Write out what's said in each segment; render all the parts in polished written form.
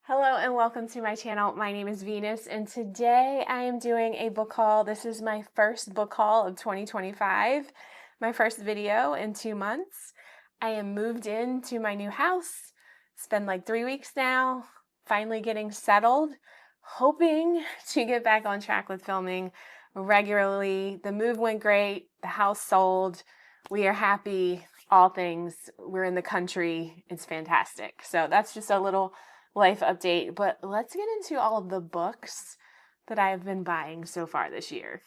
Hello and welcome to my channel. My name is Venus and today I am doing a book haul. This is my first book haul of 2025, my first video in 2 months. I am moved into my new house. It's been like 3 weeks now, finally getting settled, hoping to get back on track with filming regularly. The move went great, the house sold, we are happy, all things. We're in the country, it's fantastic. So that's just a little life update, but let's get into all of the books that I've been buying so far this year.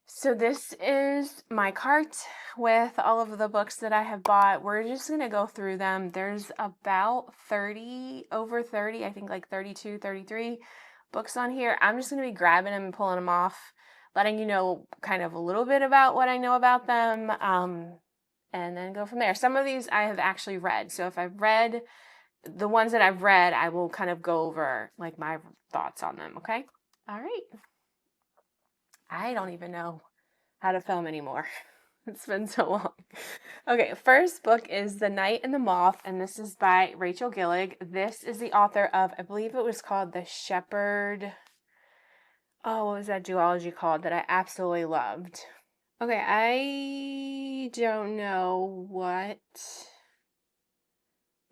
So this is my cart with all of the books that I have bought. We're just going to go through them. There's about 30, over 30, I think like 32, 33 books on here. I'm just going to be grabbing them and pulling them off, letting you know kind of a little bit about what I know about them, and then go from there. Some of these I have actually read. So if I've read the ones that I've read, I will kind of go over like my thoughts on them, okay? All right. I don't even know how to film anymore. It's been so long. Okay, first book is The Night and the Moth, and this is by Rachel Gillig. This is the author of, I believe it was called The Shepherd. Oh, what was that duology called that I absolutely loved? Okay, I don't know what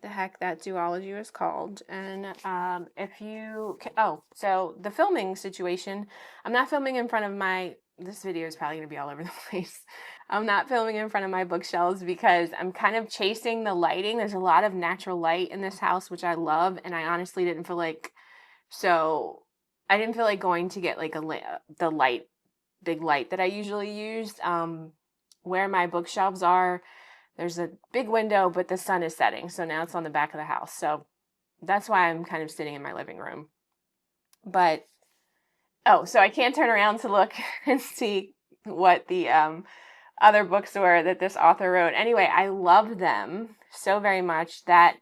the heck that duology was called. And if you so the filming situation, I'm not filming in front of this video is probably gonna be all over the place. I'm not filming in front of my bookshelves because I'm kind of chasing the lighting. There's a lot of natural light in this house, which I love, and I honestly didn't feel like going to get like the big light that I usually use. Where my bookshelves are, there's a big window, but the sun is setting. So now it's on the back of the house. So that's why I'm kind of sitting in my living room. But, so I can't turn around to look and see what the other books were that this author wrote. Anyway, I love them so very much. That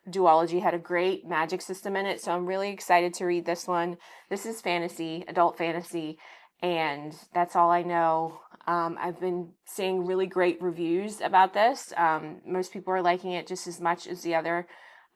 duology had a great magic system in it. So I'm really excited to read this one. This is fantasy, adult fantasy. And that's all I know. I've been seeing really great reviews about this. Most people are liking it just as much as the other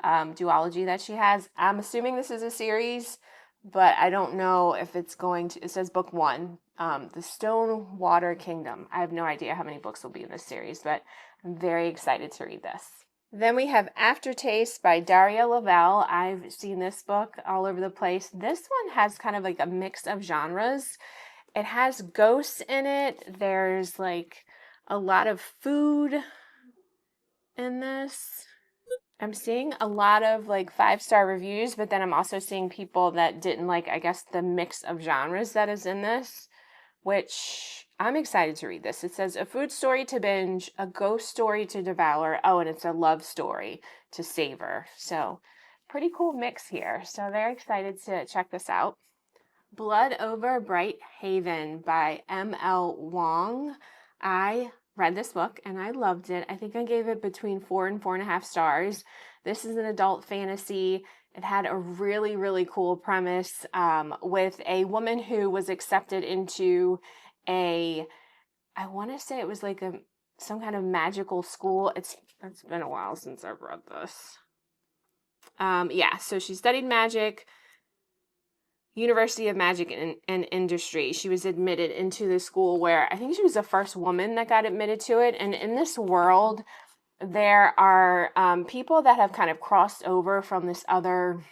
duology that she has. I'm assuming this is a series, but I don't know if it's going to. It says book 1, The Stone Water Kingdom. I have no idea how many books will be in this series, but I'm very excited to read this. Then we have Aftertaste by Daria Lavelle. I've seen this book all over the place. This one has kind of like a mix of genres. It has ghosts in it. There's like a lot of food in this. I'm seeing a lot of like 5-star reviews, but then I'm also seeing people that didn't like, I guess, the mix of genres that is in this, which I'm excited to read this. It says a food story to binge, a ghost story to devour. Oh, and it's a love story to savor. So pretty cool mix here. So very excited to check this out. Blood Over Bright Haven by M.L. Wong. I read this book and I loved it. I think I gave it between 4 and 4.5 stars. This is an adult fantasy. It had a really, really cool premise with a woman who was accepted into I want to say it was like some kind of magical school. It's been a while since I've read this. So she studied magic. University of Magic and Industry. She was admitted into the school where I think she was the first woman that got admitted to it. And in this world, there are people that have kind of crossed over from this other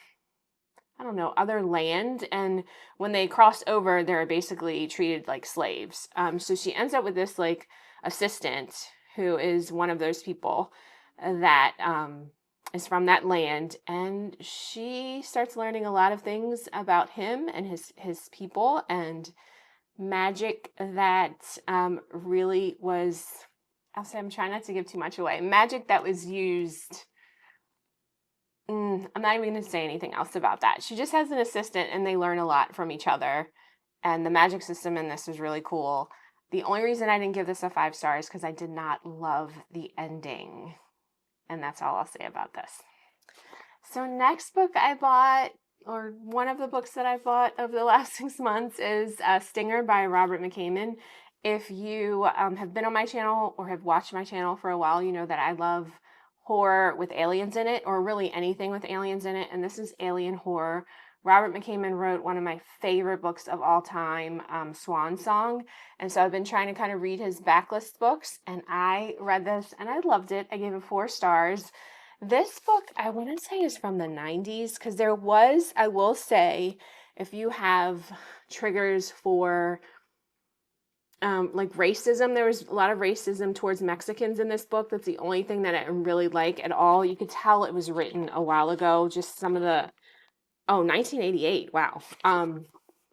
land. And when they cross over, they're basically treated like slaves. So she ends up with this like assistant who is one of those people that is from that land, and she starts learning a lot of things about him and his people and magic that really was, I'm trying not to give too much away, magic that was used. I'm not even going to say anything else about that. She just has an assistant and they learn a lot from each other, and the magic system in this was really cool. The only reason I didn't give this a 5 stars is because I did not love the ending. And that's all I'll say about this. So next book I bought, or one of the books that I've bought over the last 6 months, is Stinger by Robert McCammon. If you have been on my channel or have watched my channel for a while, you know that I love horror with aliens in it, or really anything with aliens in it, and this is alien horror. Robert McCammon wrote one of my favorite books of all time, Swan Song, and so I've been trying to kind of read his backlist books, and I read this and I loved it. I gave it 4 stars. This book, I want to say, is from the 90s, because there was, I will say, if you have triggers for like racism, there was a lot of racism towards Mexicans in this book. That's the only thing that I really like at all. You could tell it was written a while ago, just some of the, 1988, wow.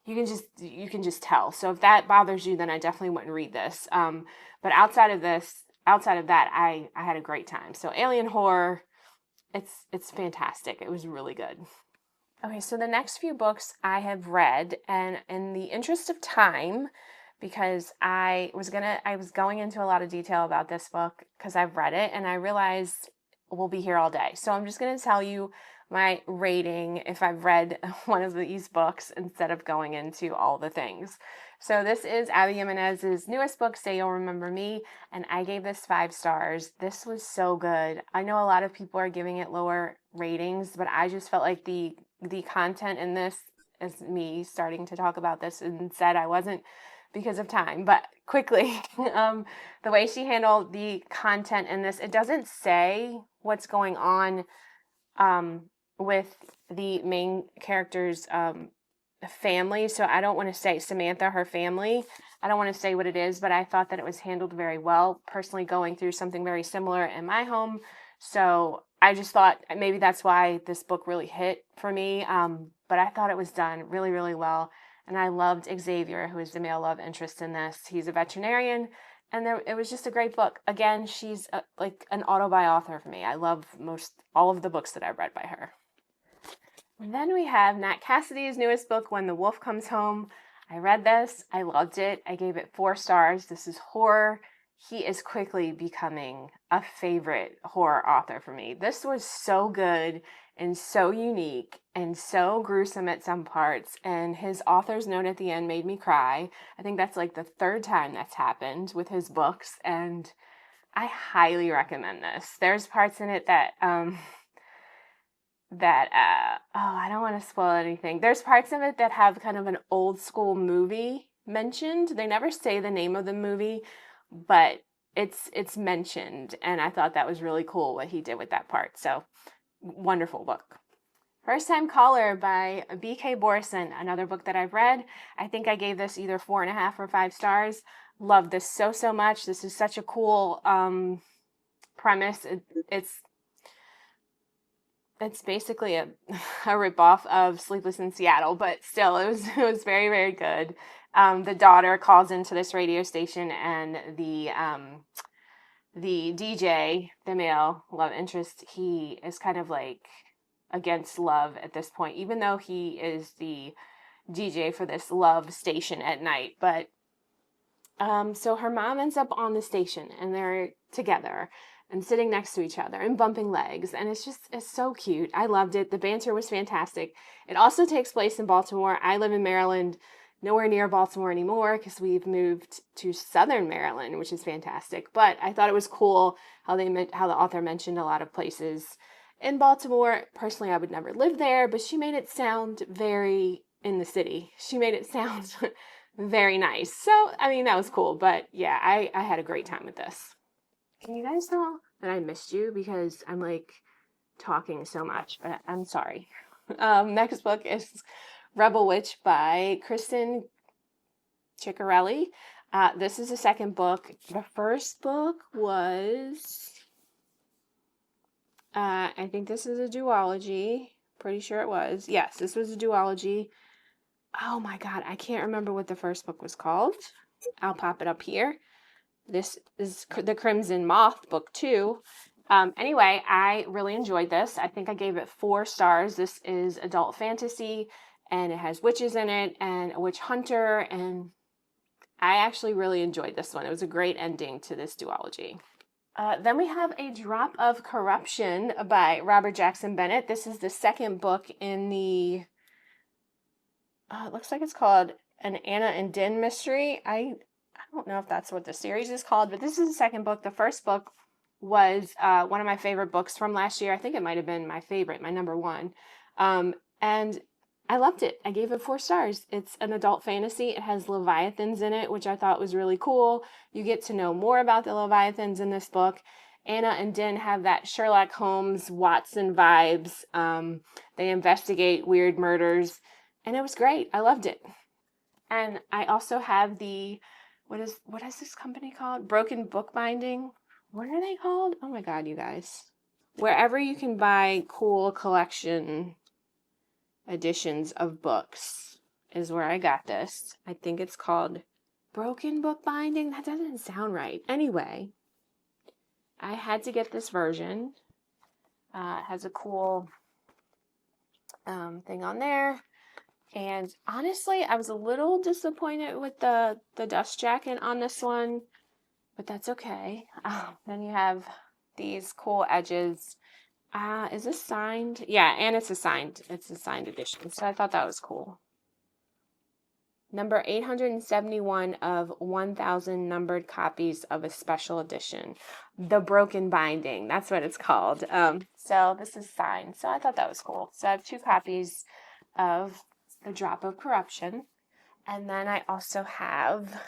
You can just tell. So if that bothers you, then I definitely wouldn't read this. But outside of that, I had a great time. So alien horror, it's fantastic. It was really good. Okay, so the next few books I have read, and in the interest of time, because I was going into a lot of detail about this book because I've read it and I realized we'll be here all day. So I'm just going to tell you my rating if I've read one of these books instead of going into all the things. So this is Abby Jimenez's newest book, Say You'll Remember Me, and I gave this 5 stars. This was so good. I know a lot of people are giving it lower ratings, but I just felt like the content in this, is me starting to talk about this and said I wasn't because of time, but quickly, the way she handled the content in this, it doesn't say what's going on with the main character's family, so I don't want to say Samantha, her family. I don't want to say what it is, but I thought that it was handled very well, personally going through something very similar in my home, so I just thought maybe that's why this book really hit for me, but I thought it was done really, really well. And I loved Xavier, who is the male love interest in this. He's a veterinarian, and it was just a great book. Again, she's like an auto-buy author for me. I love all of the books that I've read by her. And then we have Nat Cassidy's newest book, When the Wolf Comes Home. I read this. I loved it. I gave it 4 stars. This is horror. He is quickly becoming a favorite horror author for me. This was so good and so unique and so gruesome at some parts, and his author's note at the end made me cry. I think that's like the 3rd time that's happened with his books, and I highly recommend this. There's parts in it that I don't want to spoil anything. There's parts of it that have kind of an old school movie mentioned. They never say the name of the movie, but it's mentioned, and I thought that was really cool what he did with that part. So wonderful book. First Time Caller by B.K. Borison, another book that I've read. I think I gave this either 4.5 or 5 stars. Love this so much. This is such a cool premise. It's basically a ripoff of Sleepless in Seattle, but still, it was very, very good. The daughter calls into this radio station, and the DJ, the male love interest, he is kind of like against love at this point, even though he is the DJ for this love station at night. But so her mom ends up on the station, and they're together and sitting next to each other and bumping legs, and it's so cute. I loved it. The banter was fantastic. It also takes place in Baltimore. I live in Maryland, nowhere near Baltimore anymore because we've moved to Southern Maryland, which is fantastic. But I thought it was cool how the author mentioned a lot of places in Baltimore. Personally, I would never live there, but she made it sound very in the city. She made it sound very nice. So, I mean, that was cool. But yeah, I had a great time with this. Can you guys tell that I missed you because I'm like talking so much, but I'm sorry. Next book is Rebel Witch by Kristen Ciccarelli. This is the second book. The first book was, I think this is a duology. Pretty sure it was. Yes, this was a duology. Oh my God, I can't remember what the first book was called. I'll pop it up here. This is The Crimson Moth, book 2. Anyway, I really enjoyed this. I think I gave it 4 stars. This is adult fantasy, and it has witches in it and a witch hunter, and I actually really enjoyed this one. It was a great ending to this duology. Then we have A Drop of Corruption by Robert Jackson Bennett. This is the second book in the, it looks like it's called An Anna and Din mystery. I don't know if that's what the series is called, but this is the second book. The first book was one of my favorite books from last year. I think it might have been my favorite, my number one. And I loved it. I gave it 4 stars. It's an adult fantasy. It has leviathans in it, which I thought was really cool. You get to know more about the leviathans in this book. Anna and Din have that Sherlock Holmes, Watson vibes. They investigate weird murders, and it was great. I loved it. And I also have the, what is this company called? Broken Bookbinding. What are they called? Oh my God, you guys. Wherever you can buy cool collection editions of books is where I got this. I think it's called Broken Bookbinding. That doesn't sound right. Anyway, I had to get this version. It has a cool thing on there. And honestly, I was a little disappointed with the dust jacket on this one, but that's okay. Then you have these cool edges. Is this signed? Yeah, and it's a signed edition. So I thought that was cool. Number 871 of 1,000 numbered copies of a special edition. The Broken Binding. That's what it's called. So this is signed. So I thought that was cool. So I have 2 copies of The Drop of Corruption. And then I also have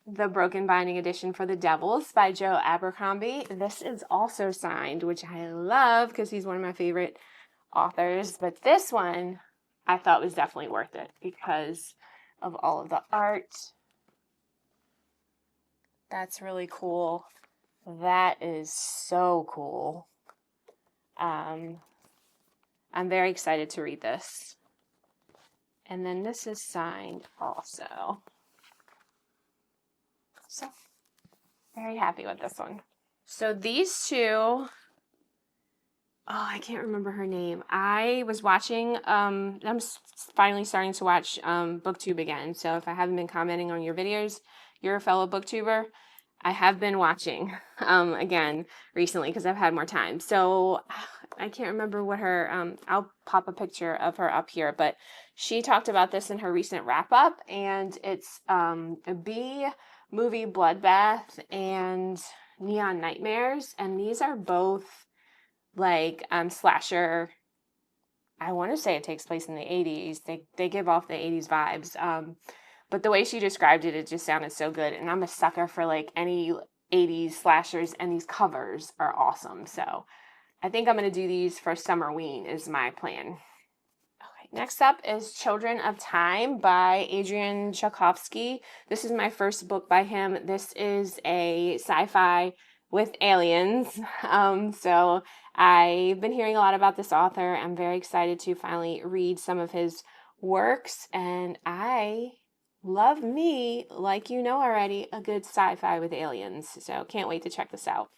the Broken Binding edition for The Devils by Joe Abercrombie. This is also signed, which I love because he's one of my favorite authors. But this one I thought was definitely worth it because of all of the art. That's really cool. That is so cool. I'm very excited to read this. And then this is signed also. So, very happy with this one. So these 2, I can't remember her name. I was watching, I'm finally starting to watch booktube again. So if I haven't been commenting on your videos, you're a fellow booktuber. I have been watching again recently because I've had more time. So I can't remember what her, I'll pop a picture of her up here, but she talked about this in her recent wrap up, and it's a B movie Bloodbath and Neon Nightmares, and these are both like slasher. I want to say it takes place in the 80s. They give off the 80s vibes. But the way she described it, it just sounded so good. And I'm a sucker for like any 80s slashers, and these covers are awesome. So I think I'm going to do these for Summerween is my plan. Okay, next up is Children of Time by Adrian Tchaikovsky. This is my first book by him. This is a sci-fi with aliens. So I've been hearing a lot about this author. I'm very excited to finally read some of his works, and I love me, like you know already, a good sci-fi with aliens. So can't wait to check this out.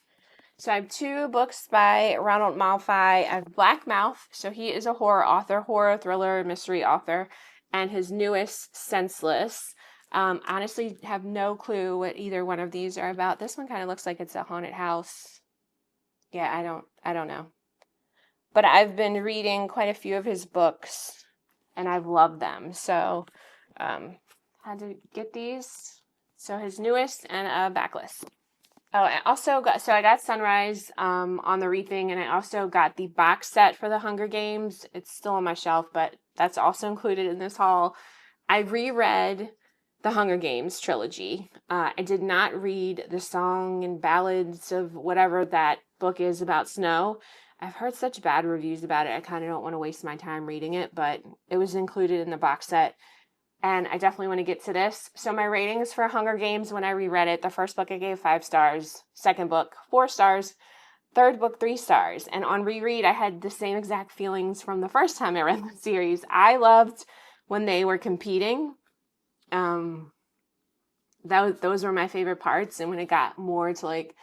So I have 2 books by Ronald Malfi. I have Black Mouth. So he is a horror author, horror, thriller, mystery author. And his newest, Senseless. Honestly, have no clue what either one of these are about. This one kind of looks like it's a haunted house. Yeah, I don't know. But I've been reading quite a few of his books, and I've loved them. So, had to get these. So his newest and a backlist. Oh, I also got Sunrise on the Reaping, and I also got the box set for the Hunger Games. It's still on my shelf, but that's also included in this haul. I reread the Hunger Games trilogy. I did not read the Song and Ballads of whatever that book is about snow. I've heard such bad reviews about it. I kind of don't want to waste my time reading it, but it was included in the box set. And I definitely want to get to this. So my ratings for Hunger Games when I reread it, the first book I gave 5 stars, second book 4 stars, third book 3 stars. And on reread, I had the same exact feelings from the first time I read the series. I loved when they were competing. Those were my favorite parts. And when it got more to like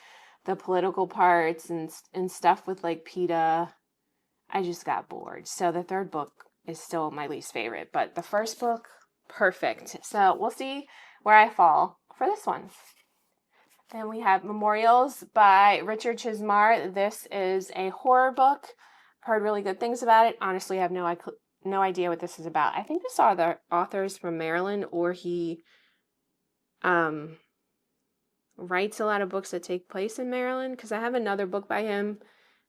the political parts and stuff with like PETA, I just got bored. So the third book is still my least favorite, but the first book, perfect. So we'll see where I fall for this one. Then we have Memorials by Richard Chismar. This is a horror book. Heard really good things about it. Honestly, I have no idea what this is about. I think this author is from Maryland, or he writes a lot of books that take place in Maryland, because I have another book by him.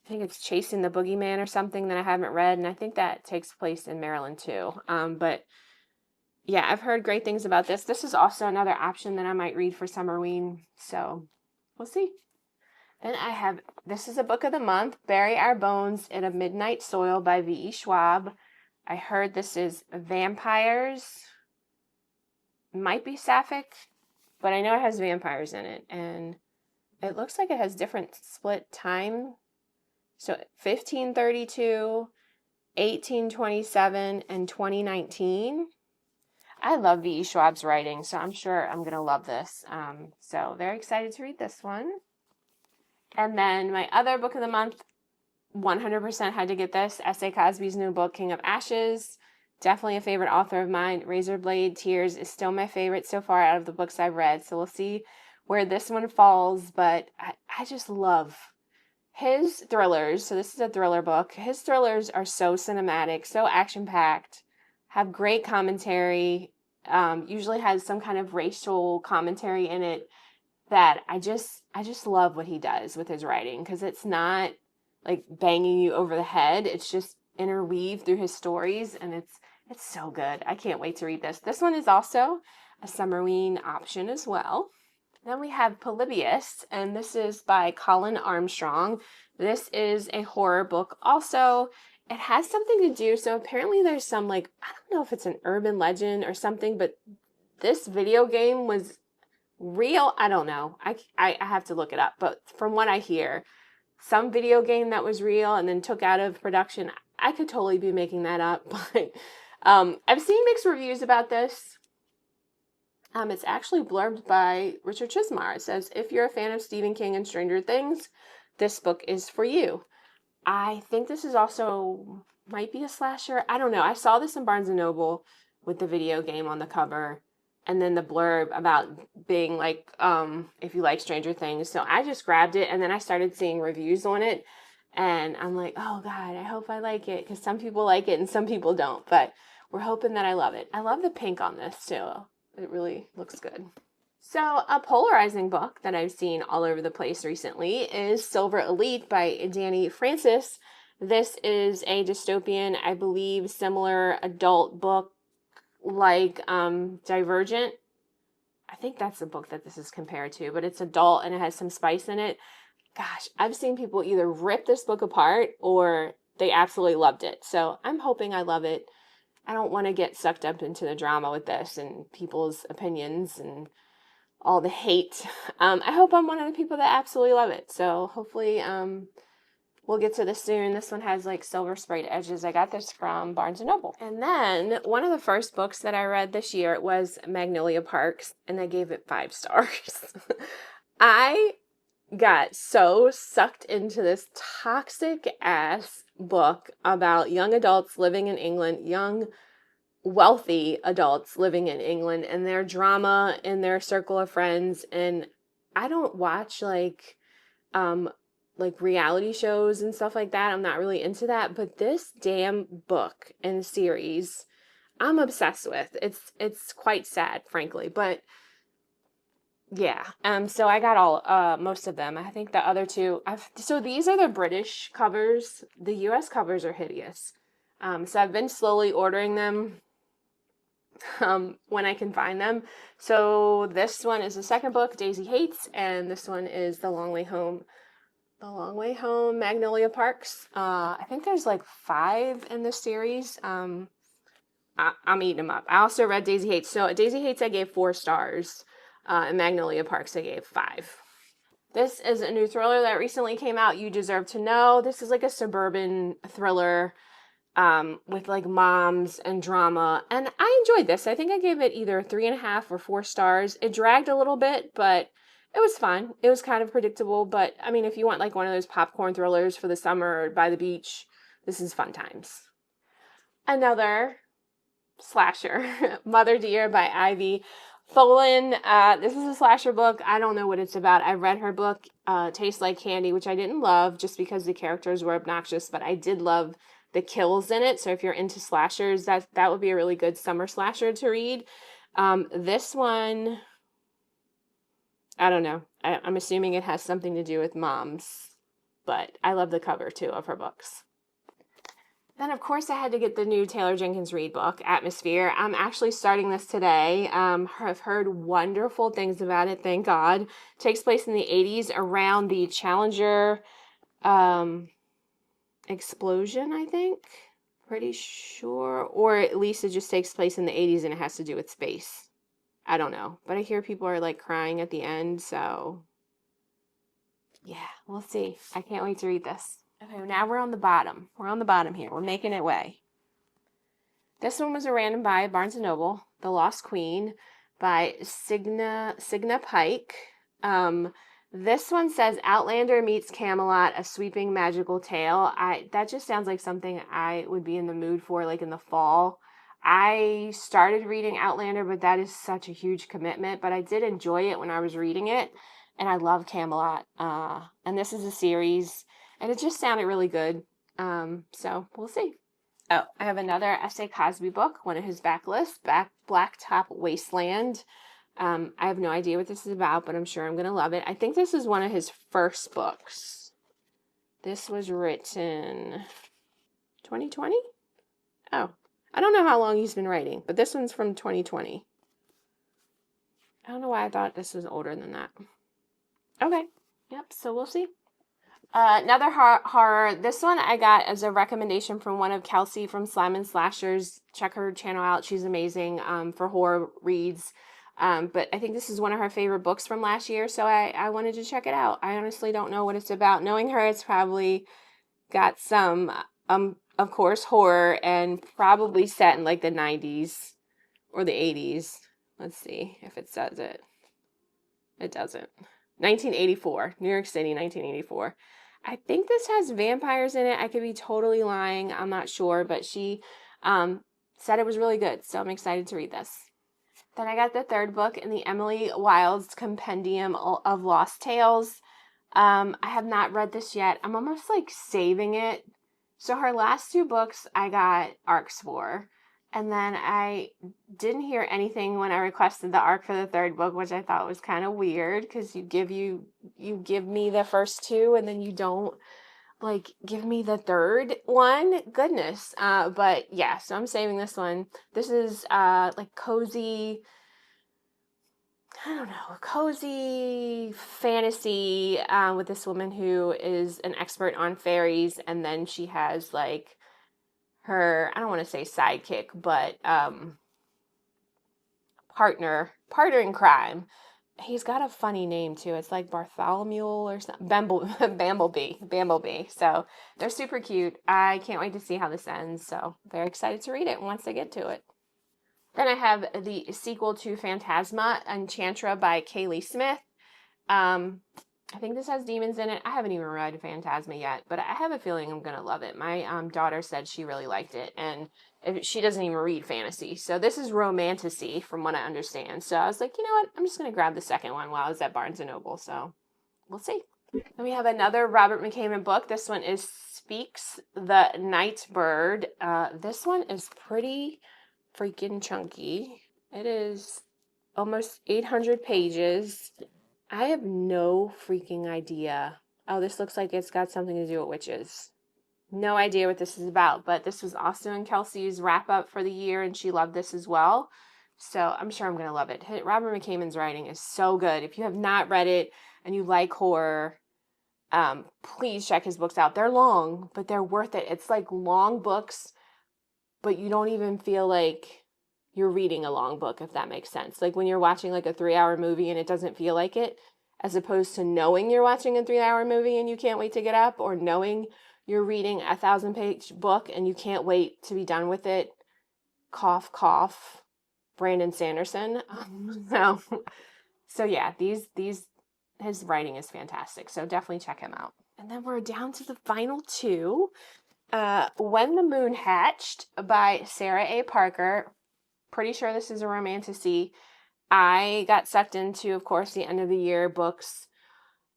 I think it's Chasing the Boogeyman or something that I haven't read, and I think that takes place in Maryland too. But yeah, I've heard great things about this. This is also another option that I might read for Summerween, so we'll see. Then I have, this is a book of the month, Bury Our Bones in a Midnight Soil by V.E. Schwab. I heard this is vampires, might be sapphic, but I know it has vampires in it, and it looks like it has different split time. So 1532, 1827, and 2019. I love V.E. Schwab's writing, so I'm sure I'm going to love this. So very excited to read this one. And then my other book of the month, 100% had to get this, S.A. Cosby's new book, King of Ashes. Definitely a favorite author of mine. Razorblade Tears is still my favorite so far out of the books I've read. So we'll see where this one falls. But I just love his thrillers. So this is a thriller book. His thrillers are so cinematic, so action-packed, have great commentary, usually has some kind of racial commentary in it, that I just love what he does with his writing, because it's not like banging you over the head. It's just interweaved through his stories, and it's so good. I can't wait to read this. This one is also a Summerween option as well. Then we have Polybius, and this is by Colin Armstrong. This is a horror book also. It has something to do, so apparently there's some, like, I don't know if it's an urban legend or something, but this video game was real. I don't know. I have to look it up, but from what I hear, some video game that was real and then took out of production. I could totally be making that up, but I've seen mixed reviews about this. It's actually blurbed by Richard Chismar. It says, if you're a fan of Stephen King and Stranger Things, this book is for you. I think this is also, might be a slasher. I don't know. I saw this in Barnes & Noble with the video game on the cover, and then the blurb about being like, if you like Stranger Things. So I just grabbed it, and then I started seeing reviews on it, and I'm like, oh God, I hope I like it, because some people like it and some people don't, but we're hoping that I love it. I love the pink on this too. It really looks good. So a polarizing book that I've seen all over the place recently is Silver Elite by Danny Francis. This is a dystopian, I believe, similar adult book like Divergent. I think that's the book that this is compared to, but it's adult and it has some spice in it. Gosh, I've seen people either rip this book apart or they absolutely loved it. So I'm hoping I love it. I don't want to get sucked up into the drama with this and people's opinions and all the hate. I hope I'm one of the people that absolutely love it. So hopefully we'll get to this soon. This one has like silver sprayed edges. I got this from Barnes & Noble. And then one of the first books that I read this year was Magnolia Parks, and I gave it 5 stars. I got so sucked into this toxic ass book about young adults living in England, young wealthy adults living in England, and their drama in their circle of friends. And I don't watch like reality shows and stuff like that. I'm not really into that, but this damn book and series I'm obsessed with. It's quite sad, frankly, but yeah. So I got all most of them. I think the other two so these are the British covers. The US covers are hideous. So I've been slowly ordering them when I can find them. So this one is the second book, Daisy Hates, and this one is The Long Way Home. The Long Way Home, Magnolia Parks. I think there's like 5 in this series. I'm eating them up. I also read Daisy Hates. So Daisy Hates I gave 4 stars. And Magnolia Parks I gave 5. This is a new thriller that recently came out, You Deserve to Know. This is like a suburban thriller with like moms and drama. And I enjoyed this. I think I gave it either 3.5 or 4 stars. It dragged a little bit, but it was fun. It was kind of predictable. But I mean, if you want like one of those popcorn thrillers for the summer or by the beach, this is fun times. Another slasher, Mother Dear by Ivy Tholen. This is a slasher book. I don't know what it's about. I read her book, Tastes Like Candy, which I didn't love just because the characters were obnoxious, but I did love the kills in it. So if you're into slashers, that would be a really good summer slasher to read. This one, I don't know. I'm assuming it has something to do with moms, but I love the cover too of her books. Then, of course, I had to get the new Taylor Jenkins Reid book, Atmosphere. I'm actually starting this today. I've heard wonderful things about it, thank God. It takes place in the 80s around the Challenger explosion, I think. Pretty sure. Or at least it just takes place in the 80s and it has to do with space. I don't know. But I hear people are like crying at the end, so yeah, we'll see. I can't wait to read this. Okay, now we're on the bottom. We're on the bottom here. We're making it way. This one was a random buy at Barnes & Noble. The Lost Queen by Signa Pike. This one says Outlander meets Camelot, a sweeping magical tale. That just sounds like something I would be in the mood for, like in the fall. I started reading Outlander, but that is such a huge commitment. But I did enjoy it when I was reading it, and I love Camelot. And this is a series, and it just sounded really good. So we'll see. Oh, I have another S.A. Cosby book, one of his backlists, Blacktop Wasteland. I have no idea what this is about, but I'm sure I'm going to love it. I think this is one of his first books. This was written 2020? Oh, I don't know how long he's been writing, but this one's from 2020. I don't know why I thought this was older than that. Okay. Yep, so we'll see. Another horror. This one I got as a recommendation from one of Kelsey from Slime and Slashers. Check her channel out. She's amazing for horror reads. But I think this is one of her favorite books from last year, so I wanted to check it out. I honestly don't know what it's about. Knowing her, it's probably got some, of course, horror and probably set in like the 90s or the 80s. Let's see if it says it. It doesn't. 1984. New York City, 1984. I think this has vampires in it. I could be totally lying. I'm not sure, but she said it was really good, so I'm excited to read this. Then I got the third book in the Emily Wilde's Compendium of Lost Tales. I have not read this yet. I'm almost like saving it. So her last two books I got ARCs for. And then I didn't hear anything when I requested the ARC for the third book, which I thought was kind of weird because you give me the first two and then you don't like give me the third one. Goodness. But yeah, so I'm saving this one. This is like cozy, I don't know, cozy fantasy with this woman who is an expert on fairies, and then she has like her, I don't want to say sidekick, but partner in crime. He's got a funny name too. It's like Bartholomew or something. Bamblebee. So they're super cute. I can't wait to see how this ends. So very excited to read it once I get to it. Then I have the sequel to Phantasma, Enchantra by Kaylee Smith. I think this has demons in it. I haven't even read Phantasma yet, but I have a feeling I'm going to love it. My daughter said she really liked it, and she doesn't even read fantasy. So this is Romantasy, from what I understand. So I was like, you know what? I'm just going to grab the second one while I was at Barnes & Noble. So we'll see. Then we have another Robert McCammon book. This one is Speaks the Night Bird. This one is pretty freaking chunky. It is almost 800 pages. I have no freaking idea. Oh, this looks like it's got something to do with witches. No idea what this is about, but this was Austin and Kelsey's wrap up for the year, and she loved this as well. So I'm sure I'm going to love it. Robert McCammon's writing is so good. If you have not read it and you like horror, please check his books out. They're long, but they're worth it. It's like long books, but you don't even feel like you're reading a long book, if that makes sense. Like when you're watching like a 3-hour movie and it doesn't feel like it, as opposed to knowing you're watching a 3-hour movie and you can't wait to get up, or knowing you're reading a 1,000-page book and you can't wait to be done with it. Cough, cough. Brandon Sanderson. So yeah, his writing is fantastic. So definitely check him out. And then we're down to the final two. When the Moon Hatched by Sarah A. Parker. Pretty sure this is a romantasy. I got sucked into, of course, the end of the year books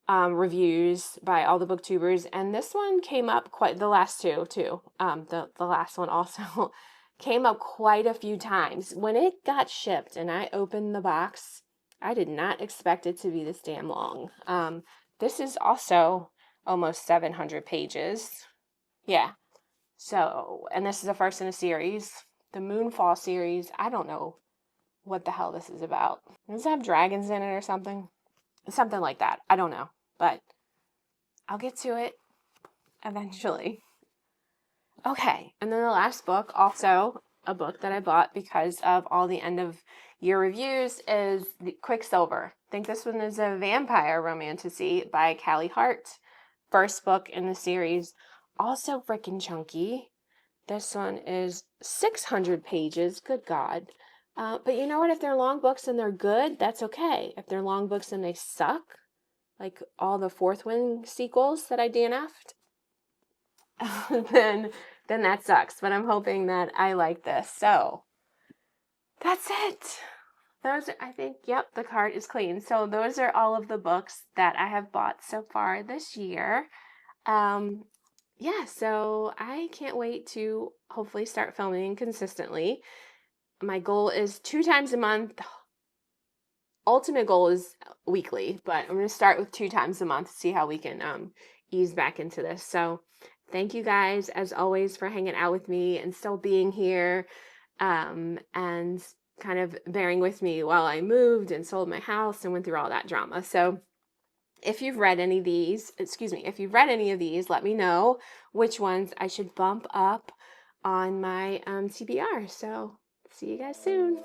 reviews by all the booktubers, and this one came up quite, the last two too. The last one also came up quite a few times. When it got shipped and I opened the box, I did not expect it to be this damn long. This is also almost 700 pages. Yeah. So, and this is the first in a series. The Moonfall series. I don't know what the hell this is about. Does it have dragons in it or something? Something like that. I don't know. But I'll get to it eventually. Okay. And then the last book, also a book that I bought because of all the end of year reviews, is the Quicksilver. I think this one is a vampire romantasy by Callie Hart. First book in the series. Also freaking chunky. This one is 600 pages. Good God. But you know what? If they're long books and they're good, that's okay. If they're long books and they suck, like all the Fourth Wing sequels that I DNF'd, then that sucks. But I'm hoping that I like this. So that's it. Those, I think, yep, the cart is clean. So those are all of the books that I have bought so far this year. Yeah, so I can't wait to hopefully start filming consistently. My goal is 2 times a month. Ultimate goal is weekly, but I'm going to start with 2 times a month, see how we can ease back into this. So thank you guys, as always, for hanging out with me and still being here, and kind of bearing with me while I moved and sold my house and went through all that drama. So if you've read any of these, let me know which ones I should bump up on my TBR. So see you guys soon.